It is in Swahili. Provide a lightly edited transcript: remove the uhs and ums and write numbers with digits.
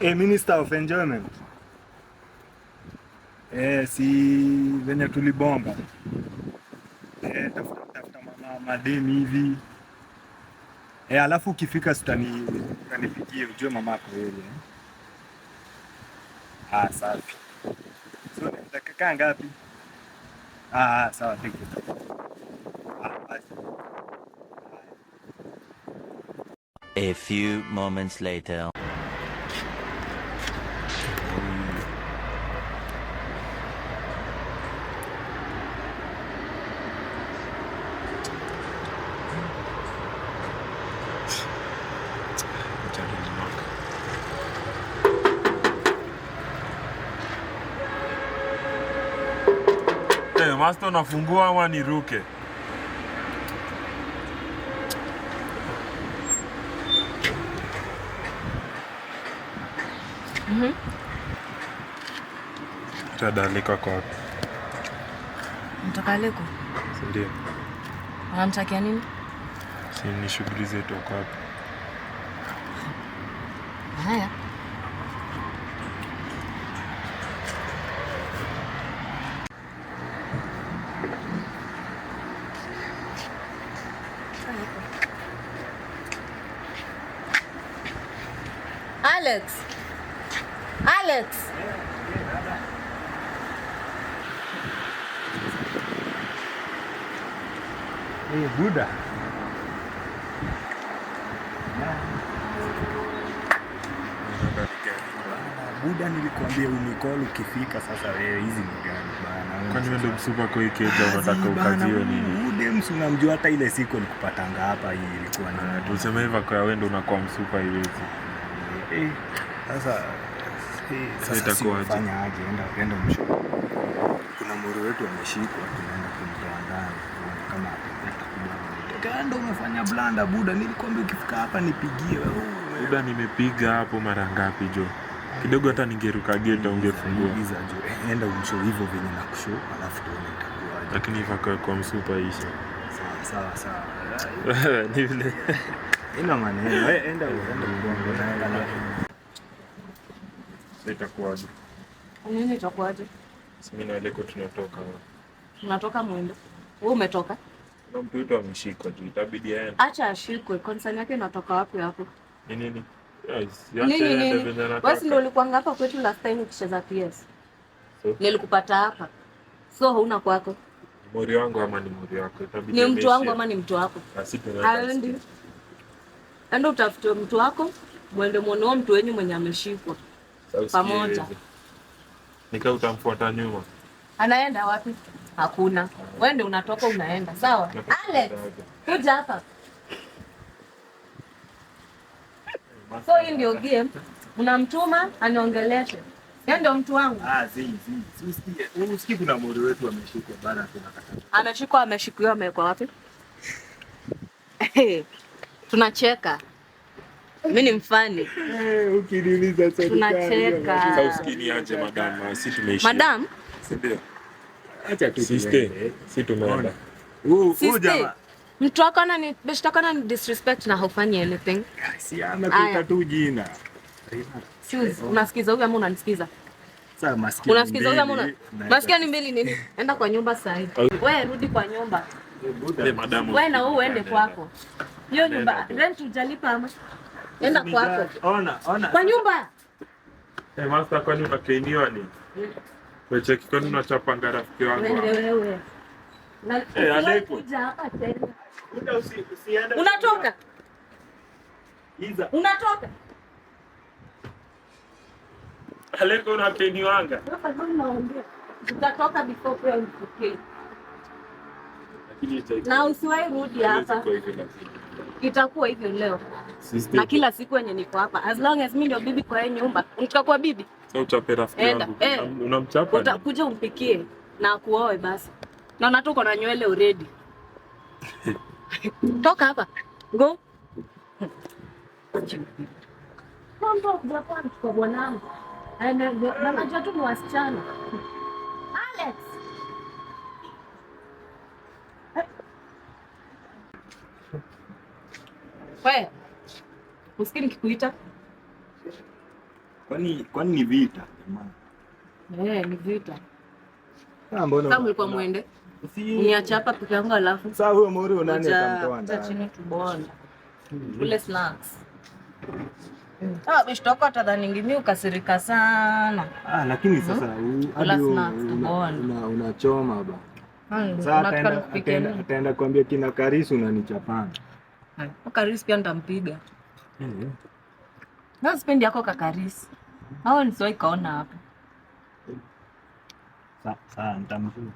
Minister of Enjoyment. Si venye tulibonga. Tafuta madeni hivi. Alafu ukifika utanipigie ujue mamako yeye. Safi. So dakika ngapi? Sawa, thank you. A few moments later. Master unafungua ama niruke? Tadalika kwa wapi? Mtakaleko? Ndio. Unamtakia nini? Si ni shughuli zetu kwa wapi? Haya. Alex. Buda. Buda, nilikwambia unikolo ukifika sasa wewe hizi ni gani bana? Kwani wewe ndio msupa kwa ikeja unataka ukaziwe nini? Buda msu unamjua hata ile siku nilikupatanga hapa hii ilikuwa ni. Tuseme hivyo kwa wewe ndio unakuwa msupa hivi. Sasa itakuwa fanya aje? Enda msho. Kuna moro wetu ameshikwa, tunaenda kumtoa ndani kama atakuja. Ndio umefanya blanda Buda, nilikwambia ukifika hapa nipigie wewe. Buda, nimepiga hapo mara ngapi jo? Kidogo hata ningeruka gate ungefungua. Giza jo. Enda umsho hivyo venye na kusho, alafu tuone itakuwa. Lakini hivyo kwa msupa isha. Sawa. Ni vile. Ina maneno. Enda kuongoza na itakuwaje? Nini itakuwaje? Mimi na Aleko tunatoka. Tunatoka mwendo. Wewe umetoka? Na mtu wetu ameshikwa tu, itabidi aende. Acha ashikwe. Concern yake inatoka wapi hapo? Ni nini? Yes, Nini? Basi ndio ulikuwa hapa kwetu last time ukicheza PS. So? Nilikupata hapa. So hauna kwako. Mori wangu ama ni mori wako? Itabidi ni mtu wangu ama ni mtu wako? Haendi. Enda utafute mtu wako, mwende muone mtu wenyu mwenye ameshikwa. Pamoja. Nika utamfuata nyuma. Anaenda wapi? Hakuna. Wewe ndio unatoka unaenda. Sawa? Alex, kuja hapa. So hii ndio game. Unamtuma aniongeleshe. Yeye ndio mtu wangu. Usikie kuna mori wetu ameshikwa bana, tunakata. Ameshikwa amekuwa wapi? Tunacheka. Mimi ni mfani. Ukiniuliza swali tunacheka. Sasa usikini aje madam, si tumeishi. Madam? Ndio. Acha tu. Si tumeenda. Jamaa. Mtu wako ni best wako ni disrespect na haufanyi anything. Si amekuita tu jina. Choose, unasikiza huyu ama unanisikiza? Sasa maskini. Unasikiza huyu ama maskini ni mbili nini? Enda kwa nyumba sasa hivi. Wewe rudi kwa nyumba. Madam. Wewe na wewe uende kwako. Hiyo nyumba rent hujalipa ama? Enda kwako. Ona. Kwa nyumba. Master, kwani unatrainiwa ni? Wewe cheki kwani unachapa rafiki wangu. Wewe. Aleko. Kuja hapa tena. Usiende. Unatoka? Iza. Unatoka? Aleko unatrainiwanga. Utatoka before prayer ufikie. Na usiwahi rudi hapa. Itakuwa hivyo leo. Na kila siku yenye niko hapa. As long as mimi ndio bibi kwa hii nyumba. Unataka kuwa bibi? Sasa uchape rafiki wangu. Unamchapa? Utakuja umpikie na kuoe basi. Na unatoka na nywele already. Toka hapa. Go. Mambo kwa bwanangu. Najua tu ni wasichana. Alex. Wewe. Usikini nikikuita. Kwani ni vita jamani? Ni vita. Mbona kama ulikuwa muende? Niacha hapa peke yangu alafu. Sasa huyo mori unani atamtoa ndani? Chini tubona. Ule snacks. Bishtoka tadhani ngimi ukasirika sana. Lakini sasa hadi unachoma ba. Sasa ataenda kuambia kina Karisi unanichapana. Karisi pia nitampiga. Na sipendi yako Karisi. Hao ni sio ikaona hapa. Sasa nitampiga.